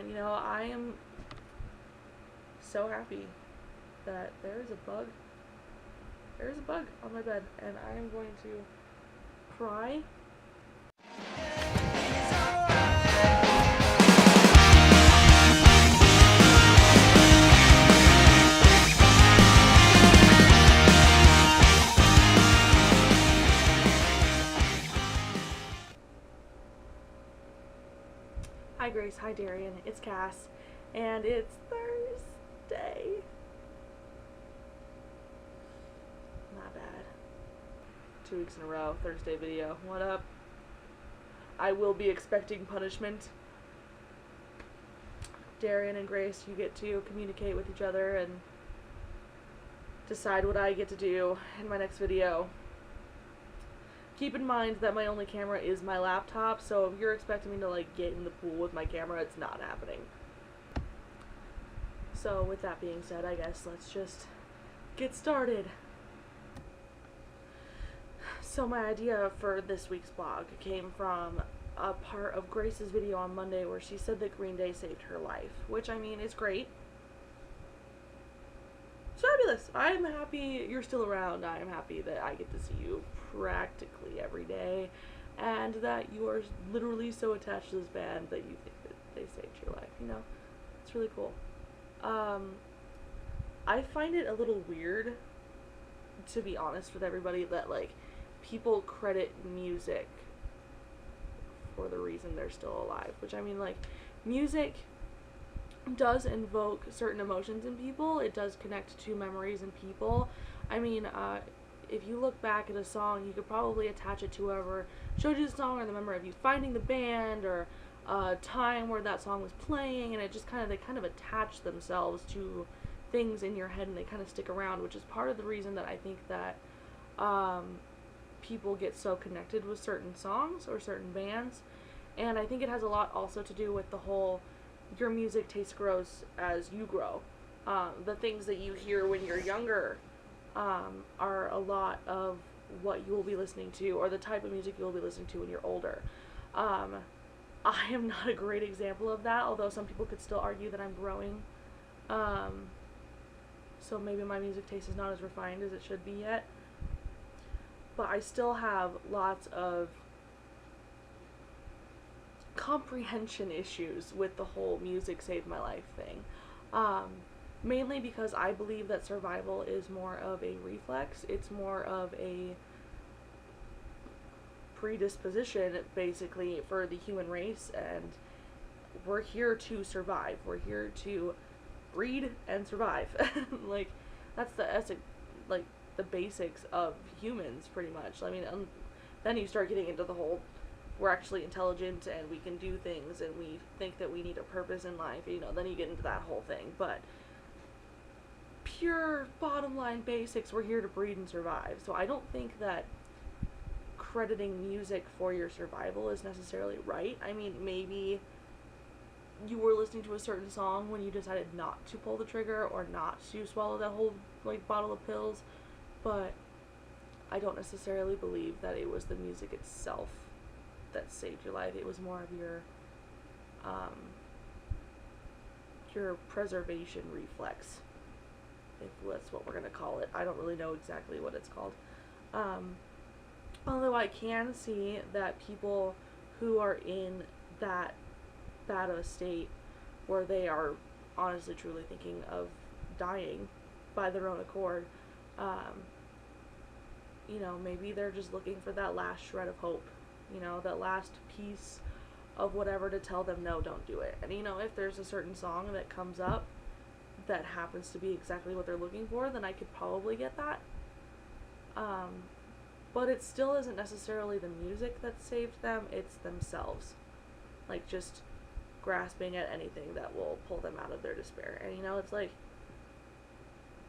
And, you know, I am so happy that there is a bug on my bed, and I am going to cry. Hi Grace, hi Darian, it's Cass, and it's Thursday. Not bad. 2 weeks in a row, Thursday video. What up? I will be expecting punishment. Darian and Grace, you get to communicate with each other and decide what I get to do in my next video. Keep in mind that my only camera is my laptop, so if you're expecting me to like get in the pool with my camera, it's not happening. So with that being said, I guess let's just get started. So my idea for this week's vlog came from a part of Grace's video on Monday where she said that Green Day saved her life, which I mean is great. It's fabulous. I'm happy you're still around. I'm happy that I get to see you practically every day, and that you are literally so attached to this band that you think that they saved your life, you know? It's really cool. I find it a little weird, to be honest with everybody, that like people credit music for the reason they're still alive, which I mean, like, music does invoke certain emotions in people. It does connect to memories in people. I mean, if you look back at a song, you could probably attach it to whoever showed you the song, or the memory of you finding the band, or a time where that song was playing, and it just they kind of attach themselves to things in your head, and they kind of stick around, which is part of the reason that I think that people get so connected with certain songs or certain bands. And I think it has a lot also to do with the whole your music taste grows as you grow. The things that you hear when you're younger are a lot of what you will be listening to, or the type of music you will be listening to when you're older. I am not a great example of that, although some people could still argue that I'm growing. So maybe my music taste is not as refined as it should be yet. But I still have lots of comprehension issues with the whole music saved my life thing. Mainly because I believe that survival is more of a reflex. It's more of a predisposition, basically, for the human race, and we're here to survive. We're here to breed and survive. Like, that's the basics of humans, pretty much. I mean, then you start getting into the whole, we're actually intelligent and we can do things and we think that we need a purpose in life, you know, then you get into that whole thing. But pure bottom line basics, we're here to breed and survive. So I don't think that crediting music for your survival is necessarily right. I mean, maybe you were listening to a certain song when you decided not to pull the trigger or not to swallow that whole like bottle of pills, but I don't necessarily believe that it was the music itself that saved your life. It was more of your preservation reflex, if that's what we're gonna call it. I don't really know exactly what it's called. Although I can see that people who are in that bad of a state where they are honestly truly thinking of dying by their own accord, you know, maybe they're just looking for that last shred of hope, you know, that last piece of whatever to tell them, no, don't do it. And, you know, if there's a certain song that comes up that happens to be exactly what they're looking for, then I could probably get that. But it still isn't necessarily the music that saved them, it's themselves. Like, just grasping at anything that will pull them out of their despair. And, you know, it's like,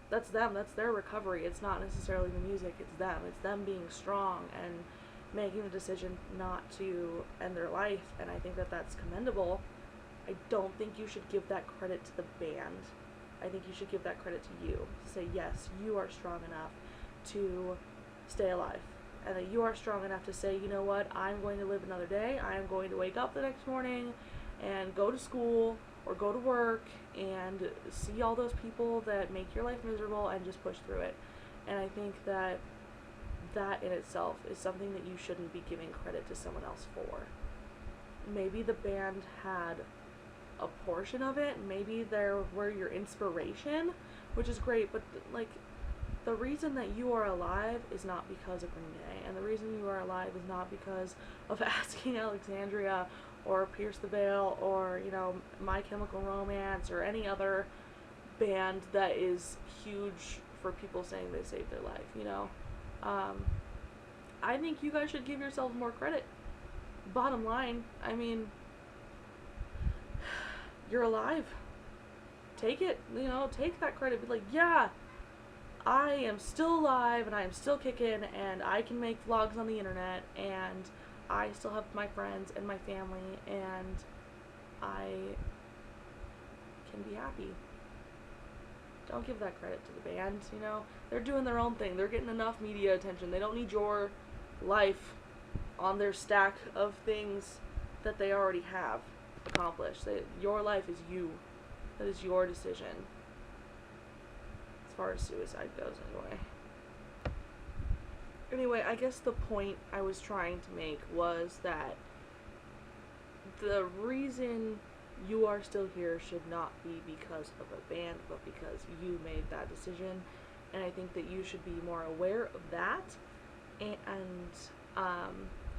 that's them, that's their recovery. It's not necessarily the music, it's them being strong and making the decision not to end their life. And I think that that's commendable. I don't think you should give that credit to the band. I think you should give that credit to you. Say, yes, you are strong enough to stay alive, and that you are strong enough to say, you know what, I'm going to live another day. I am going to wake up the next morning and go to school or go to work and see all those people that make your life miserable and just push through it. And I think that that in itself is something that you shouldn't be giving credit to someone else for. Maybe the band had a portion of it, maybe they were your inspiration, which is great, but like, the reason that you are alive is not because of Green Day, and the reason you are alive is not because of Asking Alexandria or Pierce the Veil or, you know, My Chemical Romance or any other band that is huge for people saying they saved their life, you know. I think you guys should give yourselves more credit. Bottom line, I mean, you're alive. Take it, you know, take that credit. Be like, yeah, I am still alive and I am still kicking and I can make vlogs on the internet and I still have my friends and my family and I can be happy. Don't give that credit to the band, you know. They're doing their own thing. They're getting enough media attention. They don't need your life on their stack of things that they already have accomplished. Your life is you. That is your decision. As far as suicide goes, anyway. Anyway, I guess the point I was trying to make was that the reason you are still here should not be because of a band, but because you made that decision. And I think that you should be more aware of that and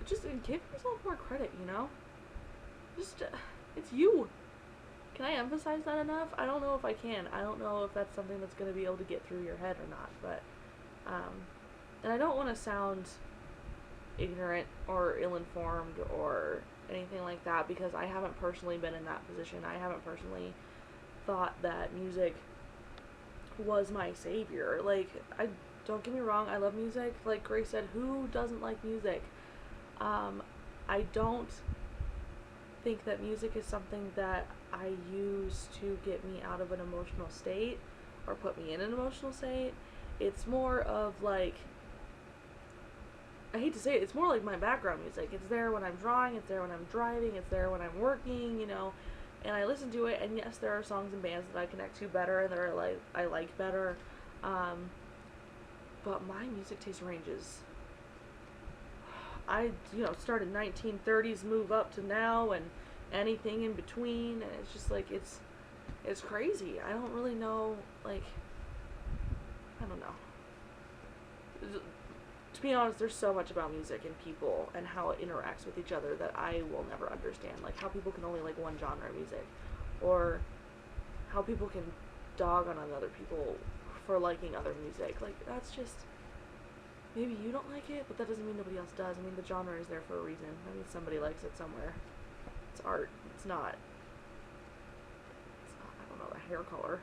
just give yourself more credit, you know? Just, it's you. Can I emphasize that enough? I don't know if I can. I don't know if that's something that's going to be able to get through your head or not, but, and I don't want to sound ignorant or ill-informed or anything like that, because I haven't personally been in that position. I haven't personally thought that music was my savior. Like, don't get me wrong, I love music. Like Grace said, who doesn't like music? I don't think that music is something that I use to get me out of an emotional state or put me in an emotional state. It's more of like, I hate to say it, it's more like my background music. It's there when I'm drawing, it's there when I'm driving, it's there when I'm working, you know, and I listen to it, and yes, there are songs and bands that I connect to better and that are like, I like better, but my music taste ranges. I, you know, started 1930s, move up to now, and anything in between, and it's just like, it's crazy. I don't really know, like, I don't know. To be honest, there's so much about music and people and how it interacts with each other that I will never understand. Like, how people can only like one genre of music, or how people can dog on other people for liking other music. Like, that's just, maybe you don't like it, but that doesn't mean nobody else does. I mean, the genre is there for a reason. I mean, somebody likes it somewhere. It's art. It's not, I don't know, a hair color.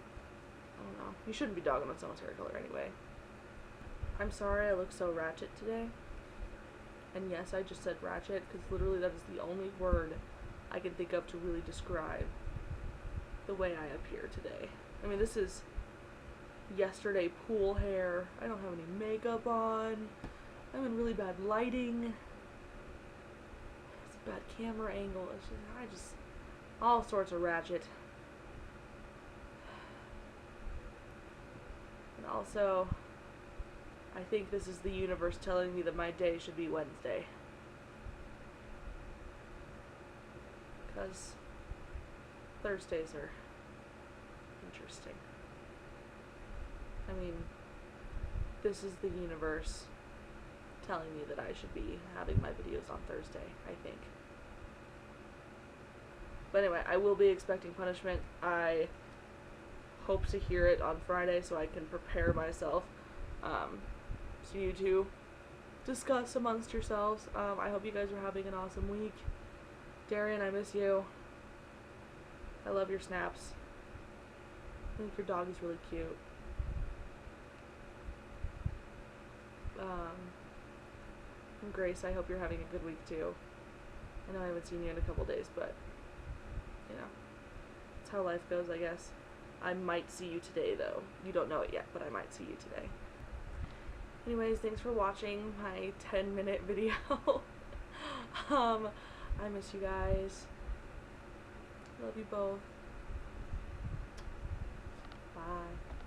I don't know. You shouldn't be dogging on someone's hair color anyway. I'm sorry I look so ratchet today. And yes, I just said ratchet, because literally that is the only word I can think of to really describe the way I appear today. I mean, this is yesterday pool hair. I don't have any makeup on. I'm in really bad lighting. It's a bad camera angle. It's just, all sorts of ratchet. And also, I think this is the universe telling me that my day should be Wednesday. Because Thursdays are interesting. I mean, this is the universe telling me that I should be having my videos on Thursday, I think. But anyway, I will be expecting punishment. I hope to hear it on Friday so I can prepare myself. So you two discuss amongst yourselves. I hope you guys are having an awesome week. Darian, I miss you. I love your snaps. I think your dog is really cute. And Grace, I hope you're having a good week too. I know I haven't seen you in a couple days, but, you know, that's how life goes, I guess. I might see you today, though. You don't know it yet, but I might see you today. Anyways, thanks for watching my 10-minute video. I miss you guys. Love you both. Bye.